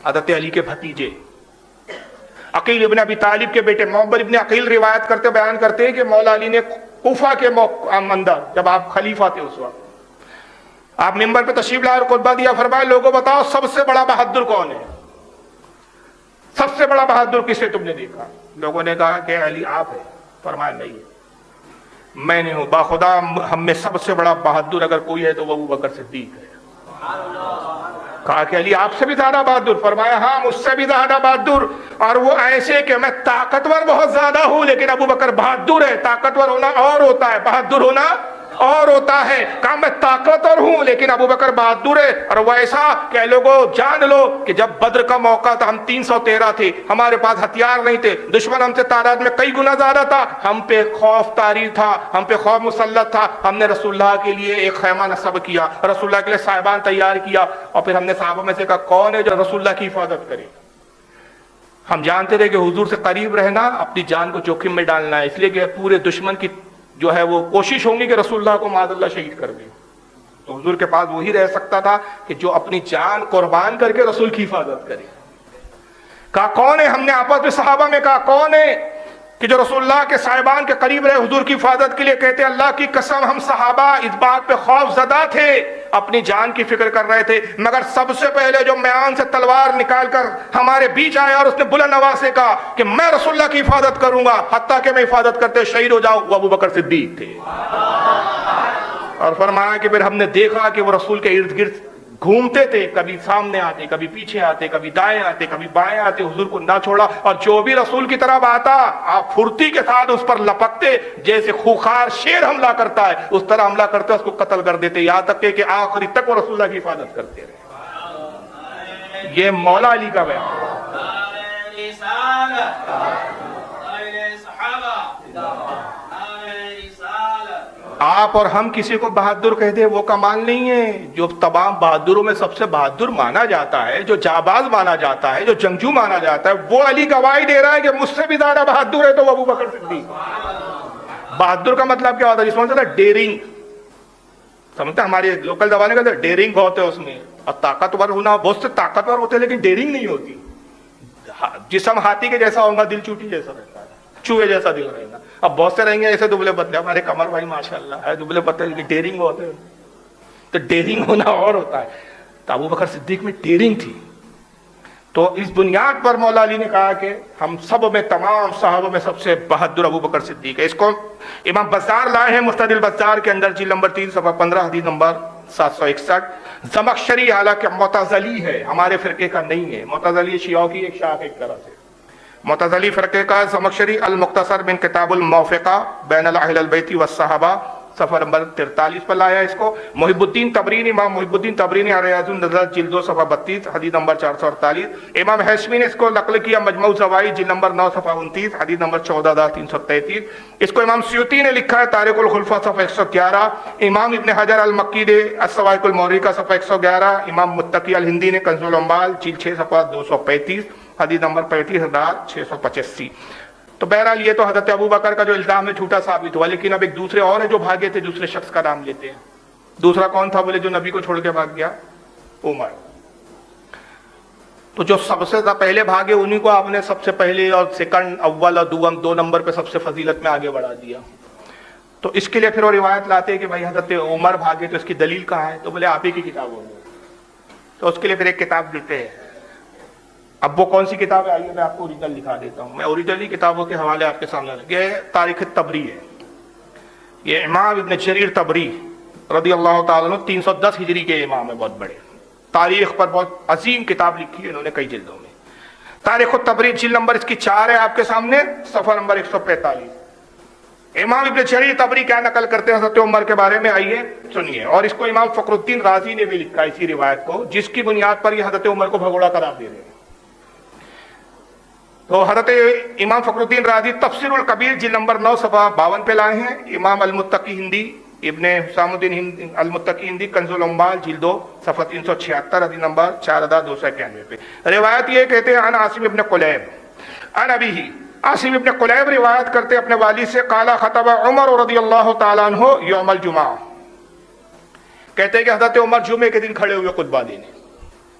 حضرت علی کے بھتیجے، عقیل ابن ابی طالب کے بیٹے محمد ابن عقیل روایت کرتے بیان کرتے ہیں کہ مولا علی نے کوفہ کے اندر جب آپ خلیفہ تھے اس وقت آپ ممبر پہ تشریف لائے اور خطبہ دیا. فرمایا لوگوں بتاؤ سب سے بڑا بہادر کون ہے؟ سب سے بڑا بہادر کسے تم نے دیکھا؟ لوگوں نے کہا کہ علی آپ ہے. فرمایا نہیں میں نہیں ہوں، باخدا ہم میں سب سے بڑا بہادر اگر کوئی ہے تو وہ ابو بکر صدیق ہے. کہا کہ علی آپ سے بھی زیادہ بہادر؟ فرمایا ہاں مجھ سے بھی زیادہ بہادر، اور وہ ایسے کہ میں طاقتور بہت زیادہ ہوں لیکن ابو بکر بہادر ہے. طاقتور ہونا اور ہوتا ہے، بہادر ہونا اور ہوتا ہے. کہا میں طاقتور ہوں لیکن ابو بکر بہادر ہے. اور وہ ایسا کہ لوگوں جان لو کہ جب بدر کا موقع تھا ہم 313 تھے، ہمارے پاس ہتھیار نہیں تھے، دشمن ہم سے تعداد میں کئی گنا زیادہ تھا، ہم پہ خوف طاری تھا، ہم پہ خوف مسلط تھا. ہم نے رسول اللہ کے لیے ایک خیمہ نصب کیا، رسول اللہ کے لیے صاحبان تیار کیا، اور پھر ہم نے صحابہ میں سے کہا کون ہے جو رسول اللہ کی حفاظت کرے. ہم جانتے تھے کہ حضور سے قریب رہنا اپنی جان کو جوخم میں ڈالنا ہے، اس لیے کہ پورے دشمن کی جو ہے وہ کوشش ہوں گی کہ رسول اللہ کو معاذ اللہ شہید کر دیں. تو حضور کے پاس وہی رہ سکتا تھا کہ جو اپنی جان قربان کر کے رسول کی حفاظت کرے. کہا کون ہے؟ ہم نے آپس میں صحابہ میں کہا کون ہے کہ جو رسول اللہ کے صاحبان کے قریب رہے حضور کی حفاظت کے لیے؟ کہتے اللہ کی قسم ہم صحابہ اس بات پہ خوف زدہ تھے، اپنی جان کی فکر کر رہے تھے، مگر سب سے پہلے جو میان سے تلوار نکال کر ہمارے بیچ آیا اور اس نے بلند آواز سے کہا کہ میں رسول اللہ کی حفاظت کروں گا حتیٰ کہ میں حفاظت کرتے شہید ہو جاؤں، وہ ابو بکر صدیق تھے. اور فرمایا کہ پھر ہم نے دیکھا کہ وہ رسول کے ارد گرد گھومتے تھے، کبھی سامنے آتے، کبھی پیچھے آتے، کبھی دائیں آتے، کبھی بائیں آتے، حضور کو نہ چھوڑا، اور جو بھی رسول کی طرف آتا آپ پھرتی کے ساتھ اس پر لپکتے، جیسے خوخار شیر حملہ کرتا ہے اس طرح حملہ کرتے، اس کو قتل کر دیتے، یہاں تک کہ آخری تک وہ رسول اللہ کی حفاظت کرتے رہے. یہ مولا علی کا بیان. آپ اور ہم کسی کو بہادر کہہ دیں وہ کمال نہیں ہے. جو تمام بہادروں میں سب سے بہادر مانا جاتا ہے، جو جاباز مانا جاتا ہے، جو جنگجو مانا جاتا ہے، وہ علی گواہی دے رہا ہے کہ مجھ سے بھی زیادہ بہادر ہے تو وہ ابو بکر صدیق. بہادر کا مطلب کیا ہوتا ہے؟ جس میں ڈیرنگ سمجھتے ہیں، ہمارے لوکل زبان میں کہتے ہیں ڈیرنگ بہت ہے اس میں، اور طاقتور ہونا، بہت سے طاقتور ہوتے ہیں لیکن ڈیرنگ نہیں ہوتی. جسم ہاتھی کے جیسا ہوگا، دل چوٹی جیسا رہتا ہے، چوہے جیسا دل رہے گا. اب بہت سے رہیں گے ایسے دبلے پتلے، ہمارے قمر بھائی ماشاءاللہ ہے دبلے پتلے، ڈیرنگ ہوتے ہیں. تو ڈیرنگ ہونا اور ہوتا ہے. تو ابو بکر صدیق میں ڈیرنگ تھی. تو اس بنیاد پر مولا علی نے کہا کہ ہم سب میں، تمام صحابوں میں سب سے بہادر ابو بکر صدیق ہے. اس کو امام بزار لائے ہیں مستدل البزار کے اندر، جلد نمبر 3 صفحہ 15 حدیث نمبر 761. زمخشری حالانکہ معتزلی ہے، ہمارے فرقے کا نہیں ہے. معتزلی شیعوں کی ایک شاخ ایک طرح سے. معتزلی فرقے کا زمخشری المختصر من کتاب الموفقہ بین اہل البیت والصحابہ صفحہ نمبر 43 پر لایا اس کو. محب الدین تبرینی، امام محب الدین تبرینی ریاض النظر جلد 2 صفحہ 32 حدیث نمبر 448. امام حشمی نے اس کو نقل کیا مجموع زوائد جلد نمبر 9 صفحہ 29 حدیث نمبر 14333. اس کو امام سیوطی نے لکھا ہے تاریخ الخلفاء صفحہ 111. امام ابن حجر المکی نے الصواعق المورقہ صفحہ 111. امام متقی الہندی نے کنز الاموال جلد 6 صفحہ 235 حدیث نمبر 35685. تو بہرحال یہ تو حضرت ابو بکر کا جو الزام ہے جھوٹا ثابت ہوا. لیکن اب ایک دوسرے اور ہیں جو بھاگے تھے، دوسرے شخص کا نام لیتے ہیں. دوسرا کون تھا؟ بولے جو نبی کو چھوڑ کے بھاگ گیا، عمر. تو جو سب سے پہلے بھاگے انہی کو آپ نے سب سے پہلے اور سیکنڈ، اول اور دوم، 2 نمبر پہ سب سے فضیلت میں آگے بڑھا دیا. تو اس کے لیے پھر وہ روایت لاتے ہیں کہ بھائی حضرت عمر بھاگے تو اس کی دلیل کہاں ہے؟ تو بولے آپ ہی کی کتابوں میں. تو اس کے لیے پھر ایک کتاب دیتے ہیں. اب وہ کون سی کتاب ہے؟ آئیے میں آپ کو اوریجنل دکھا دیتا ہوں. میں اوریجنلی کتابوں کے حوالے آپ کے سامنے رکھ. یہ تاریخ تبری ہے. یہ امام ابن جریر تبری رضی اللہ تعالیٰ عنہ 310 ہجری کے امام ہیں، بہت بڑے. تاریخ پر بہت عظیم کتاب لکھی ہے انہوں نے کئی جلدوں میں. تاریخ التبری جلد نمبر اس کی 4 ہے آپ کے سامنے، صفحہ نمبر 145. امام ابن جریر تبری کیا نقل کرتے ہیں حضرت عمر کے بارے میں؟ آئیے سنیے. اور اس کو امام فخر الدین رازی نے بھی لکھا اسی روایت کو، جس کی بنیاد پر یہ حضرت عمر کو بھگوڑا قرار دے رہے ہیں. تو حضرت امام فخر الدین رازی تفسیر الکبیر جلد نمبر 9 صفحہ 52 پہ لائے ہیں. امام المتقی ہندی ابن حسام الدین المتقی ہندی کنز الاموال جلد 2 صفحہ 376 حدیث نمبر 4291 پہ. روایت یہ کہتے ہیں عن عاصم ابن قلیب عن ابیہ. عاصم ابن قلیب روایت کرتے اپنے والد سے قال خطب عمر رضی اللہ تعالیٰ عنہ یوم الجمعہ. کہتے ہیں کہ حضرت عمر جمعے کے دن کھڑے ہوئے خطبہ دینے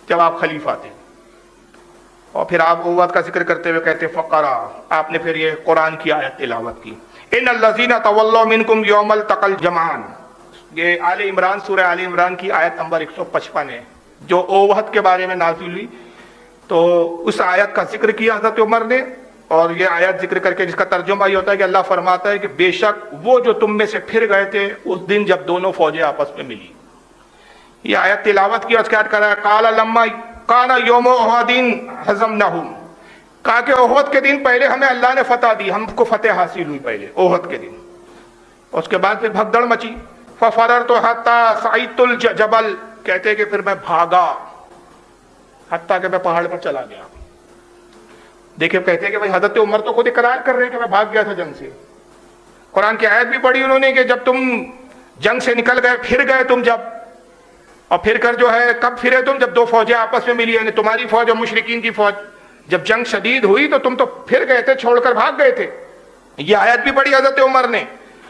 جب آپ خلیفہ تھے. اور پھر آپ قوت کا ذکر کرتے ہوئے کہتے فقرا، آپ نے پھر یہ قرآن کی آیت تلاوت کی. ان الذین تولوا منکم یوم التقى الجمعان. یہ آل عمران، سورہ آل عمران کی آیت نمبر 155 ہے جو اوہد کے بارے میں نازل ہوئی. تو اس آیت کا ذکر کیا حضرت عمر نے، اور یہ آیت ذکر کر کے جس کا ترجمہ یہ ہوتا ہے کہ اللہ فرماتا ہے کہ بے شک وہ جو تم میں سے پھر گئے تھے اس دن جب دونوں فوجیں آپس میں ملی. یہ آیت تلاوت کی اور کیا کرا ہے؟ قال لما کانا یوم احد ہزمناہم. کہا کہ احد کے دن پہلے ہمیں اللہ نے فتح دی، ہم کو فتح حاصل ہوئی پہلے احد کے دن. اس کے بعد پھر بھگدڑ مچی. ففررت حتی صعدت الجبل. کہتے کہ پھر میں بھاگا حتیٰ کہ میں پہاڑ پر چلا گیا. دیکھیں کہتے ہیں کہ بھائی حضرت عمر تو خود اقرار کر رہے ہیں کہ میں بھاگ گیا تھا جنگ سے. قرآن کی آیت بھی پڑھی انہوں نے کہ جب تم جنگ سے نکل گئے، پھر گئے تم جب، اور پھر کر جو ہے کب پھرے تم؟ جب 2 فوجیں آپس میں ملی، یعنی تمہاری فوج اور مشرکین کی فوج. جب جنگ شدید ہوئی تو تم تو پھر گئے تھے، چھوڑ کر بھاگ گئے تھے. یہ آیت بھی پڑھی حضرت عمر نے.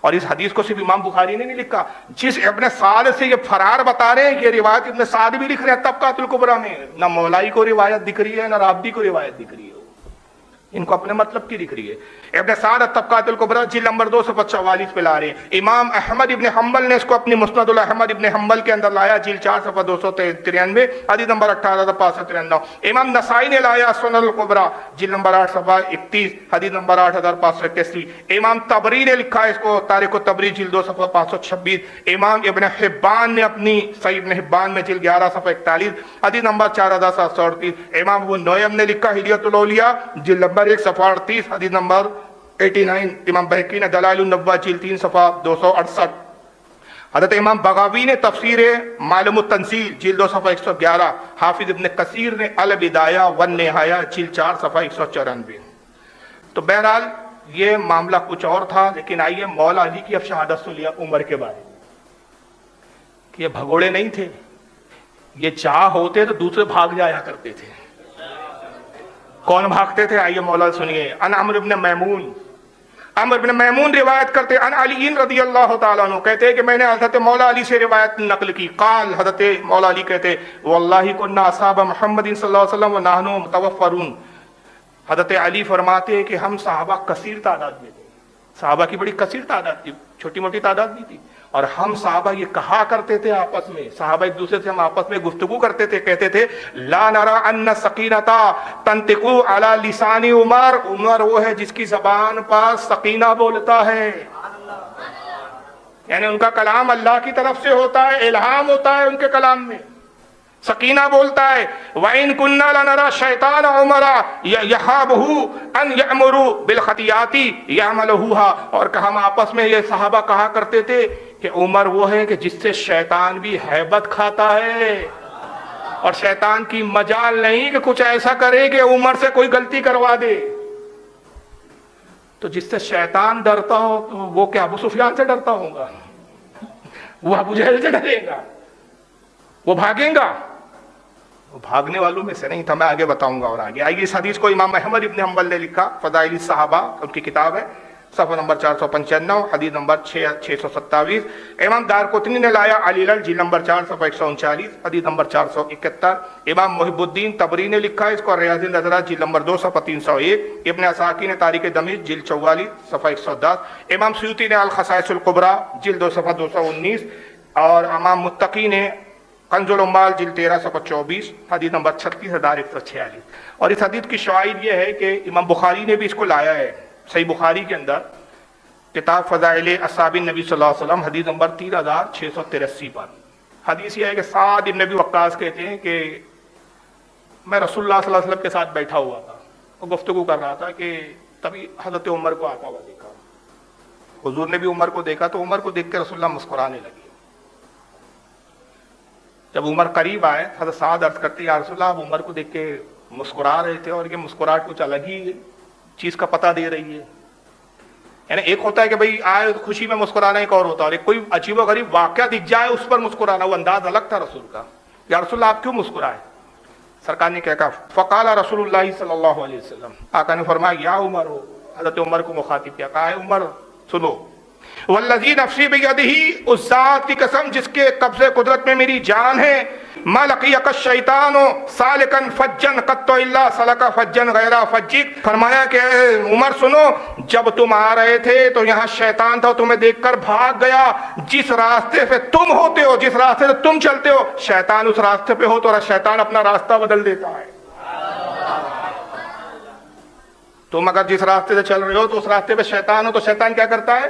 اور اس حدیث کو صرف امام بخاری نے نہیں لکھا، جس ابن سعد سے یہ فرار بتا رہے ہیں، یہ روایت ابن سعد بھی لکھ رہے ہیں طبقات الکبریٰ میں، نہ مولائی کو روایت دکھ رہی ہے نہ رابدی کو روایت دکھ رہی ہے، ان کو اپنے مطلب کی لکھ رہی ہے۔ ابن سعد طبقات الکبریٰ جلد نمبر 244 پہ لا رہے ہیں۔ امام احمد ابن حنبل نے اس کو اپنی مسند الاحمد ابن حنبل کے اندر لایا، جلد 4 صفحہ 293، حدیث نمبر 18593۔ امام نسائی نے لایا سنن الکبریٰ جلد نمبر 8 صفحہ 31، حدیث نمبر 8581۔ امام طبری نے لکھا ہے اس کو تاریخ الطبری جلد 2 صفحہ 526۔ امام ابن حبان نے اپنی صحیح ابن حبان میں جلد 11 صفحہ 41، حدیث نمبر 4738۔ امام ابو نعیم نے لکھا ہلیۃ الاولیاء جلد نمبر 1 صفحہ 38، حدیث نمبر 89۔ امام بہقی نے دلائل النبوہ جلد 3 صفحہ 268۔ حضرت امام بغاوی نے تفسیر معلم التنزیل جلد 2 صفحہ 111۔ حافظ ابن کثیر نے البدایہ والنہایہ جلد 4 صفحہ 194۔ تو بہرحال یہ معاملہ کچھ اور تھا، لیکن آئیے مولا علی کی اب شہادت سنیے عمر کے بارے میں، کہ یہ بھگوڑے نہیں تھے، یہ چاہ ہوتے تو دوسرے بھاگ جایا کرتے تھے۔ کون بھاگتے تھے؟ آئیے مولا سنیے۔ ان عمرو بن میمون، عمرو بن میمون روایت کرتے ان علی رضی اللہ تعالیٰ عنہ، کہتے ہیں کہ میں نے حضرت مولا علی سے روایت نقل کی، قال حضرت مولا علی کہتے واللہ کنا اصحاب محمد صلی اللہ علیہ وسلم ونحن متوفرون، حضرت علی فرماتے ہیں کہ ہم صحابہ کثیر تعداد میں تھے، صحابہ کی بڑی کثیر تعداد تھی، چھوٹی موٹی تعداد نہیں تھی، اور ہم صحابہ یہ کہا کرتے تھے آپس میں، صحابہ ایک دوسرے سے ہم آپس میں گفتگو کرتے تھے، کہتے تھے لا نرى ان سکینتا تنطق علی لسان عمر، عمر وہ ہے جس کی زبان پر سکینہ بولتا ہے، یعنی ان کا کلام اللہ کی طرف سے ہوتا ہے، الہام ہوتا ہے ان کے کلام میں، سکینہ بولتا ہے۔ وَإِن كُنَّا لَنَرَى الشَّيْطَانَ عُمَرَ يَحَابُهُ أَنْ يَأْمُرُ بِالْخَطِيئَاتِ يَعْمَلُهَا، اور کہ ہم آپس میں یہ صحابہ کہا کرتے تھے کہ عمر وہ ہے کہ جس سے شیطان بھی ہیبت کھاتا ہے، اور شیطان کی مجال نہیں کہ کچھ ایسا کرے کہ عمر سے کوئی غلطی کروا دے، تو جس سے شیطان ڈرتا ہو تو وہ کیا ابو سفیان سے ڈرتا ہوگا؟ وہ ابو جہل سے ڈرے گا؟ وہ بھاگیں گا؟ وہ بھاگنے والوں میں سے نہیں تھا، میں آگے بتاؤں گا اور آگے۔ آئیے اس حدیث کو امام احمد ابن حنبل نے لکھا، فضائل الصحابہ ان کی کتاب ہے، صفحہ نمبر 495، حدیث نمبر 627۔ امام دارقطنی نے لایا علیل جلد نمبر 4 صفحہ 139، حدیث نمبر 471۔ امام محب الدین طبری نے لکھا ہے اس کو ریاض النظرات جلد نمبر 2 صفحہ 301۔ ابن عساکر نے تاریخ دمشق جلد 44 صفحہ 110۔ امام سیوطی نے الخصائص الکبریٰ جلد 2 صفحہ 219، اور امام متقی نے کنز العمال جلد 13 صفحہ 24، حدیث نمبر 36146۔ اور اس حدیث کی شواہد یہ ہے کہ امام بخاری نے بھی اس کو لایا ہے صحیح بخاری کے اندر، کتاب فضائل اصحاب النبی صلی اللہ علیہ وسلم، حدیث نمبر 3683 پر۔ حدیث یہ ہے کہ سعد بن ابی وقاص کہتے ہیں کہ میں رسول اللہ صلی اللہ علیہ وسلم کے ساتھ بیٹھا ہوا تھا، وہ گفتگو کر رہا تھا کہ تبھی حضرت عمر کو آتا ہوا دیکھا، حضور نے بھی عمر کو دیکھا تو عمر کو دیکھ کے رسول اللہ مسکرانے لگے۔ جب عمر قریب آئے حضرت سعد عرض کرتے یا رسول اللہ، آپ عمر کو دیکھ کے مسکرا رہے تھے، اور یہ مسکراہٹ کچھ الگ ہی چیز کا پتہ دے رہی ہے، یعنی ایک ہوتا ہے کہ بھئی آئے خوشی میں مسکرانا، ایک اور ہوتا ہے، اور ایک کوئی عجیب و غریب واقعہ دکھ جائے اس پر مسکرانا، وہ انداز الگ تھا رسول کا۔ یا رسول اللہ آپ کیوں مسکرائے؟ سرکار نے کہا فقال رسول اللہ صلی اللہ علیہ وسلم، آقا نے فرمایا یا عمر، ہو حضرت عمر کو مخاطب کیا، کہا ہے عمر سنو، والذی نفسی بیدہ، اس ذات کی قسم جس کے قبضے قدرت میں میری جان ہے، ما لقیک الشیطان سالکا فجا قط الا سلک فجا غیر فجک، فرمایا کہ عمر سنو، جب تم آ رہے تھے تو یہاں شیطان تھا، تمہیں دیکھ کر بھاگ گیا، جس راستے پہ تم ہوتے ہو، جس راستے سے تم چلتے ہو، شیطان اس راستے پہ ہو تو شیطان اپنا راستہ بدل دیتا ہے۔ تم اگر جس راستے سے چل رہے ہو تو اس راستے پہ شیطان ہو تو شیطان کیا کرتا ہے؟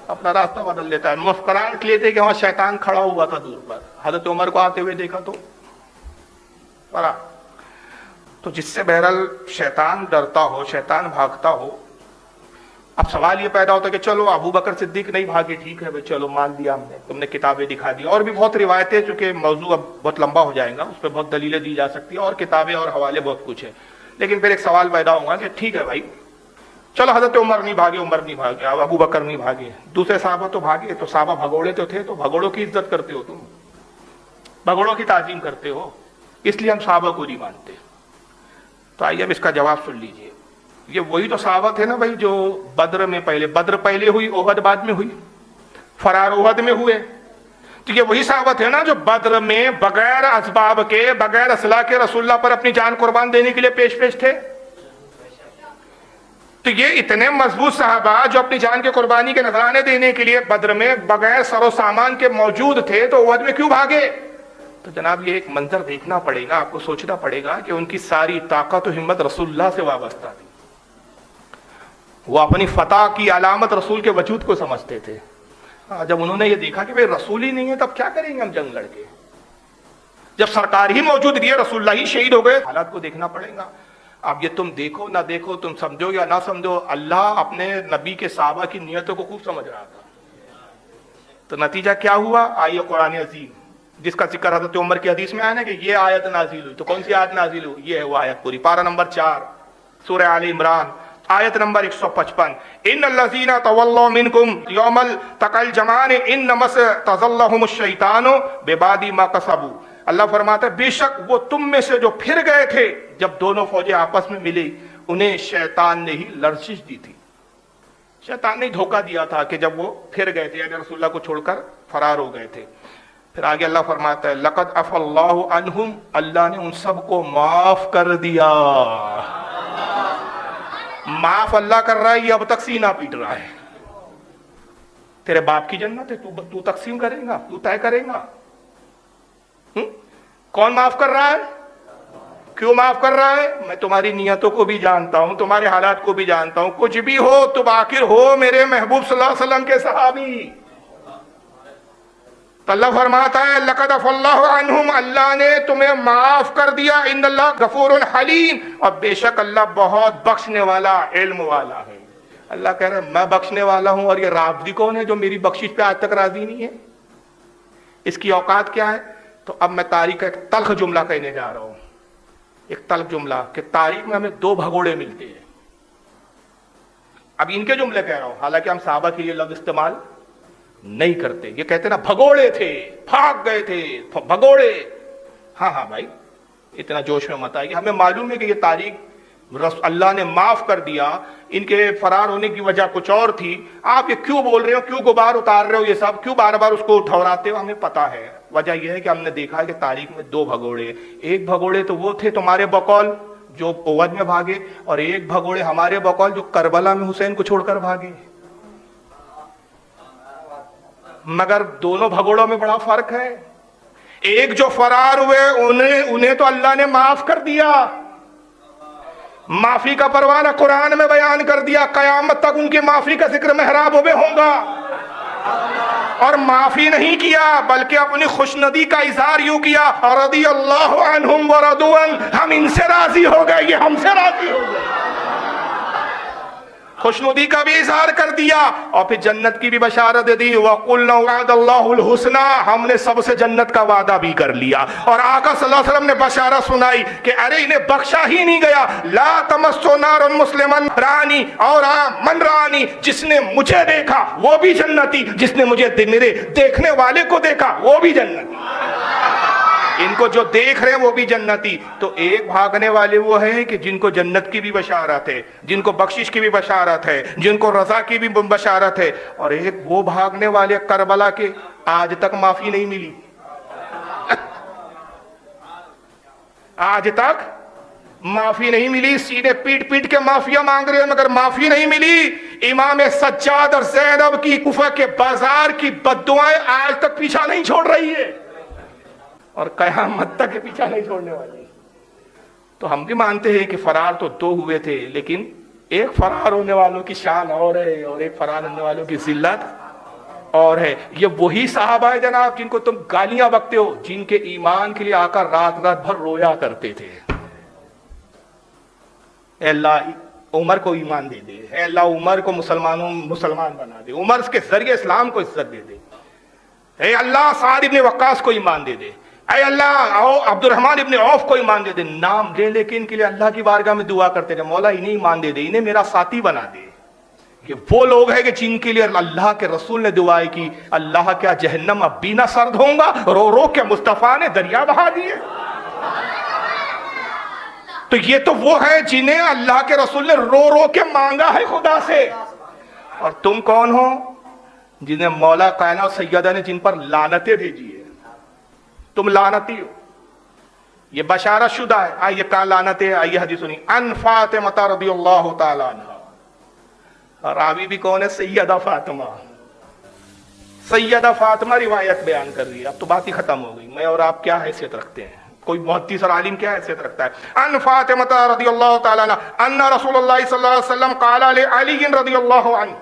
اپنا راستہ بدل دیتا ہے۔ مسکراہٹ لیتے کہ وہاں شیطان کھڑا ہوا تھا دور پر، حضرت عمر کو آتے ہوئے دیکھا تو پڑا، تو جس سے بہرحال شیطان ڈرتا ہو، شیطان بھاگتا ہو۔ اب سوال یہ پیدا ہوتا ہے کہ چلو ابو بکر صدیق نہیں بھاگے، ٹھیک ہے بھائی، چلو مان لیا ہم نے، تم نے کتابیں دکھا دی، اور بھی بہت روایتیں، چونکہ موضوع اب بہت لمبا ہو جائے گا، اس پہ بہت دلیلیں دی جا سکتی ہیں، اور کتابیں اور حوالے بہت کچھ ہے، لیکن پھر ایک سوال پیدا ہوگا کہ ٹھیک ہے بھائی، چلو حضرت عمر نہیں بھاگے، عمر نہیں بھاگے، اب ابو بکر نہیں بھاگے، دوسرے صحابہ تو بھاگے، تو صحابہ بھگوڑے تو تھے، تو بھگوڑوں کی عزت کرتے ہو تم، بھگوڑوں کی تعظیم کرتے ہو، اس لیے ہم صحابہ کو نہیں مانتے۔ تو آئیے اب اس کا جواب سن لیجئے۔ یہ وہی تو صحابہ تھے نا بھائی جو بدر پہلے ہوئی، احد بعد میں ہوئی، فرار احد میں ہوئے. تو یہ وہی صحابہ تھے نا جو بدر میں بغیر اسباب کے، بغیر اسلحہ کے رسول اللہ پر اپنی جان قربان دینے کے لیے پیش تھے. تو یہ اتنے مضبوط صحابہ جو اپنی جان کے قربانی کے نذرانے دینے کے لیے بدر میں بغیر سر و سامان کے موجود تھے، تو احد میں کیوں بھاگے؟ تو جناب یہ ایک منظر دیکھنا پڑے گا، آپ کو سوچنا پڑے گا کہ ان کی ساری طاقت و ہمت رسول اللہ سے وابستہ تھی. وہ اپنی فتح کی علامت رسول کے وجود کو سمجھتے تھے. جب انہوں نے یہ دیکھا کہ بھئی رسول ہی نہیں ہے تب کیا کریں گے ہم جنگ لڑ کے، جب سرکار ہی موجود نہیں ہے، رسول اللہ ہی شہید ہو گئے، حالات کو دیکھنا پڑے گا. اب یہ تم دیکھو نہ دیکھو، تم سمجھو یا نہ سمجھو، اللہ اپنے نبی کے صحابہ کی نیتوں کو خوب سمجھ رہا تھا. تو نتیجہ کیا ہوا؟ آئیے قرآن عظیم جس کا ذکر حضرت عمر کی حدیث میں آیا نا کہ یہ آیت نازل ہوئی. تو کون سی آیت نازل ہوئی؟ یہ ہے وہ آیت پوری، پارہ نمبر 4 سورہ آل عمران، آیت نمبر 155. ان الذین تولوا منکم یوم التقى الجمعان انما استزلهم الشیطان ببعض ما کسبوا. اللہ فرماتا ہے بے شک وہ تم میں سے جو پھر گئے تھے جب دونوں فوجیں آپس میں ملی، انہیں شیطان نے ہی لرزش دی تھی. شیطان نے دھوکہ دیا تھا کہ جب وہ پھر گئے تھے، یعنی رسول اللہ کو چھوڑ کر فرار ہو گئے تھے. پھر آگے اللہ فرماتا ہے لقد عفا اللہ عنہم، اللہ نے ان سب کو معاف کر دیا. معاف اللہ کر رہا ہے، یہ اب تک سینہ پیٹ رہا ہے. تیرے باپ کی جنت ہے، تو تقسیم کرے گا، تو طے کرے گا. کون معاف کر رہا ہے؟ کیوں معاف کر رہا ہے؟ میں تمہاری نیتوں کو بھی جانتا ہوں، تمہارے حالات کو بھی جانتا ہوں. کچھ بھی ہو تم آخر ہو میرے محبوب صلی اللہ علیہ وسلم کے صحابی. تو اللہ فرماتا ہے لقد عفا اللہ عنہم، اللہ نے تمہیں معاف کر دیا. ان اللہ غفور حلیم، اور بے شک اللہ بہت بخشنے والا، علم والا ہے. اللہ کہہ رہا ہے میں بخشنے والا ہوں، اور یہ راضی کون ہے جو میری بخشش پہ آج تک راضی نہیں ہے؟ اس کی اوقات کیا ہے؟ تو اب میں تاریخ کا ایک تلخ جملہ کہنے جا رہا ہوں، ایک تلخ جملہ کہ تاریخ میں ہمیں 2 بھگوڑے ملتے ہیں. اب ان کے جملے کہہ رہا ہوں، حالانکہ ہم صحابہ کے لیے لفظ استعمال نہیں کرتے. یہ کہتے نا بھگوڑے تھے، بھاگ گئے تھے، بھگوڑے. ہاں بھائی اتنا جوش میں مت آئیے. ہمیں معلوم ہے کہ یہ تاریخ اللہ نے معاف کر دیا. ان کے فرار ہونے کی وجہ کچھ اور تھی. آپ یہ کیوں بول رہے ہو، کیوں غبار اتار رہے ہو، یہ سب کیوں بار بار اس کو ٹھہراتے ہو؟ ہمیں پتا ہے وجہ یہ ہے کہ ہم نے دیکھا ہے کہ تاریخ میں 2 بھگوڑے. ایک بھگوڑے تو وہ تھے تمہارے بقول جو احد میں بھاگے، اور ایک بھگوڑے ہمارے بقول جو کربلا میں حسین کو چھوڑ کر بھاگے. مگر دونوں بھگوڑوں میں بڑا فرق ہے. ایک جو فرار ہوئے انہیں تو اللہ نے معاف کر دیا، معافی کا پروانہ قرآن میں بیان کر دیا. قیامت تک ان کی معافی کا ذکر محراب میں ہوگا. اور معافی نہیں کیا بلکہ اپنی خوشندی کا اظہار یوں کیا رضی اللہ عنہم ورضوا عنہ، ہم ان سے راضی ہو گئے، یہ ہم سے راضی ہو گئے. خوشنودی کا بھی اظہار کر دیا اور پھر جنت کی بھی بشارت دی. وَقُلْنَا وَعَدَ اللَّهُ الْحُسْنَى، ہم نے سب سے جنت کا وعدہ بھی کر لیا. اور آقا صلی اللہ علیہ وسلم نے بشارت سنائی کہ ارے انہیں بخشا ہی نہیں گیا. لا تمسوا نارا مسلما رانی اور من رانی، جس نے مجھے دیکھا وہ بھی جنتی، جس نے مجھے میرے دیکھنے والے کو دیکھا وہ بھی جنتی. ان کو جو دیکھ رہے ہیں وہ بھی جنتی. تو ایک بھاگنے والے وہ ہیں کہ جن کو جنت کی بھی بشارت ہے، جن کو بخشش کی بھی بشارت ہے، جن کو رضا کی بھی بشارت ہے. اور ایک وہ بھاگنے والے کربلا کے آج تک معافی نہیں ملی، آج تک معافی نہیں ملی. سینے پیٹ پیٹ کے معافیا مانگ رہے ہیں مگر معافی نہیں ملی. امام سجاد اور زینب کی کوفہ کے بازار کی بددعائیں آج تک پیچھا نہیں چھوڑ رہی ہے اور قیامت تک پیچھا نہیں چھوڑنے والی. تو ہم بھی مانتے ہیں کہ فرار تو 2 ہوئے تھے، لیکن ایک فرار ہونے والوں کی شان اور ہے اور ایک فرار ہونے والوں کی ذلت اور ہے. یہ وہی صحابہ ہے جناب جن کو تم گالیاں بکتے ہو، جن کے ایمان کے لیے آ کر رات رات بھر رویا کرتے تھے. اے اللہ عمر کو ایمان دے دے، اے اللہ عمر کو مسلمان بنا دے، عمر کے ذریعے اسلام کو عزت دے دے. اے اللہ سعد ابن وقاص کو ایمان دے دے، اے اللہ عبد الرحمن ابن عوف کو ایمان دے دے. نام لے لے کے ان کے لیے اللہ کی بارگاہ میں دعا کرتے رہے، مولا انہیں ایمان دے دے، انہیں میرا ساتھی بنا دے. کہ وہ لوگ ہیں کہ جن کے لیے اللہ کے رسول نے دعائیں کی، اللہ کیا جہنم اب بھی نہ سرد ہوں گا، رو رو کے مصطفیٰ نے دریا بہا دیے. تو یہ تو وہ ہے جنہیں اللہ کے رسول نے رو رو کے مانگا ہے خدا سے، اور تم کون ہو جنہیں مولا کائنات سیدہ نے جن پر لعنتیں بھیجی ہے؟ تم لعنتی ہو، یہ بشارت شدہ ہے۔ آئیے کہاں لعنت ہے، آئیے حدیث سنی۔ ان فاطمہ رضی اللہ تعالی عنہا، راوی بھی کون ہے؟ سیدہ فاطمہ۔ سیدہ فاطمہ روایت بیان کر رہی ہے۔ اب تو بات ہی ختم ہو گئی، میں اور آپ کیا حیثیت رکھتے ہیں، کوئی محدث اور عالم کیا حیثیت رکھتا ہے؟ ان فاطمہ رضی اللہ تعالی عنہ ان رسول اللہ صلی اللہ علیہ وسلم قال لعلی رضی اللہ عنہ،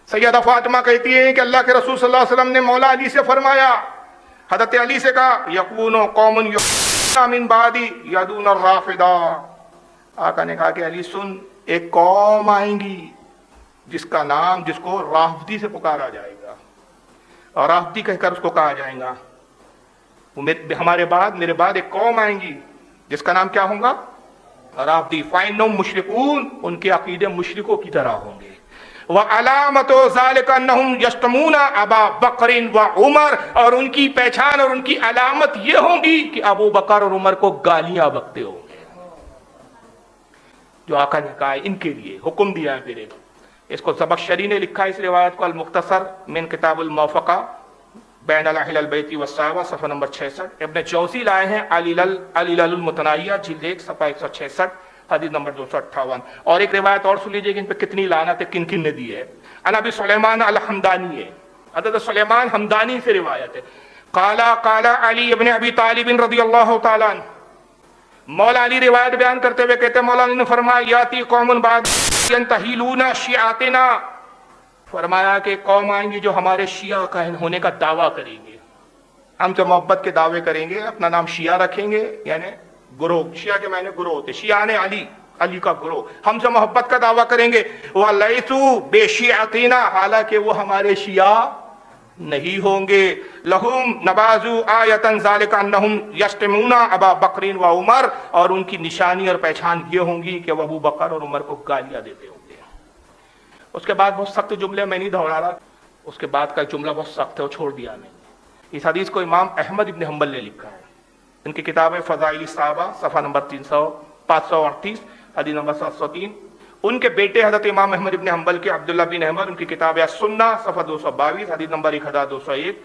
سیدہ فاطمہ کہتی ہیں کہ اللہ کے رسول صلی اللہ علیہ وسلم نے مولا علی سے فرمایا، حضرت علی سے کہا، یکون قوم من بعدی یدون الرافضہ، آقا نے کہا کہ علی سن، ایک قوم آئیں گی جس کا نام، جس کو رافضی سے پکارا جائے گا، اور رافضی کہہ کر اس کو کہا جائے گا۔ ہمارے بعد، میرے بعد ایک قوم آئیں گی جس کا نام کیا ہوگا؟ رافضی۔ فإنهم مشرکون، ان کے عقیدے مشرکوں کی طرح ہوں گے۔ وعلامۃ ذلک انہم یشتمون ابا بکر وعمر، اور ان کی پہچان اور ان کی علامت یہ ہوگی کہ ابو بکر اور عمر کو گالیاں بکتے ہوں گے۔ جو آقا نے کہا ان کے لیے حکم دیا ہے پھر۔ اس کو زمخشری نے لکھا اس روایت کو المختصر من کتاب الموفقہ بین اہل البیت والصحابہ، صفحہ نمبر 66۔ ابن جوزی لائے ہیں علل المتناہیہ جلد 1 صفحہ 166، حدیث نمبر 258۔ اور ایک روایت اور سن لیجیے کہ ان پہ کتنی لعنت کن کن نے دی ہے۔ عن ابی سلیمان الحمدانی ہے، حضرت سلیمان حمدانی سے روایت ہے، قال علی ابن ابی طالب رضی اللہ تعالی عنہ، مولا علی روایت بیان کرتے ہوئے کہتے ہیں مولا علی نے فرمایا، یاتی قوم بعد ینتہلون شیعاتنا، فرمایا کہ قوم آئیں گی جو ہمارے شیعہ کا ہونے کا دعویٰ کریں گے، ہم سے محبت کے دعوے کریں گے، اپنا نام شیعہ رکھیں گے، یعنی گروہ، شیعہ کے معنی گروہ ہوتے، شیعہ نے علی، علی کا گروہ، ہم سے محبت کا دعویٰ کریں گے۔ وَلَيْسُوا بِشِيعَتِنَا، حالانکہ وہ ہمارے شیعہ نہیں ہوں گے۔ لَهُمْ نَبَازُوا آیَةً ذَلِكَ أَنَّهُمْ يَشْتِمُونَ أَبَا بَكْرٍ وَعُمَرٍ، اور ان کی نشانی اور پہچان یہ ہوں گی کہ وہ ابو بکر اور عمر کو گالیاں دیتے ہوں گے۔ اس کے بعد بہت سخت جملے، میں نہیں دہرا رہا، اس کے بعد کا جملہ بہت سخت ہے، وہ چھوڑ دیا میں نے۔ اس حدیث کو امام احمد ابن حنبل نے لکھا ہے، ان کی کتاب ہے فضائل صحابہ، صفحہ نمبر 538، حدیث نمبر 703۔ ان کے بیٹے حضرت امام احمد ابن حنبل کے عبداللہ بن احمد، ان کی کتاب ہے سنہ، صفحہ 222، حدیث نمبر 1201۔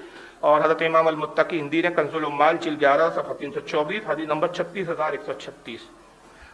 اور حضرت امام المتقی ہندی نے کنز العمال جلد 11 صفحہ 324، حدیث نمبر 36136۔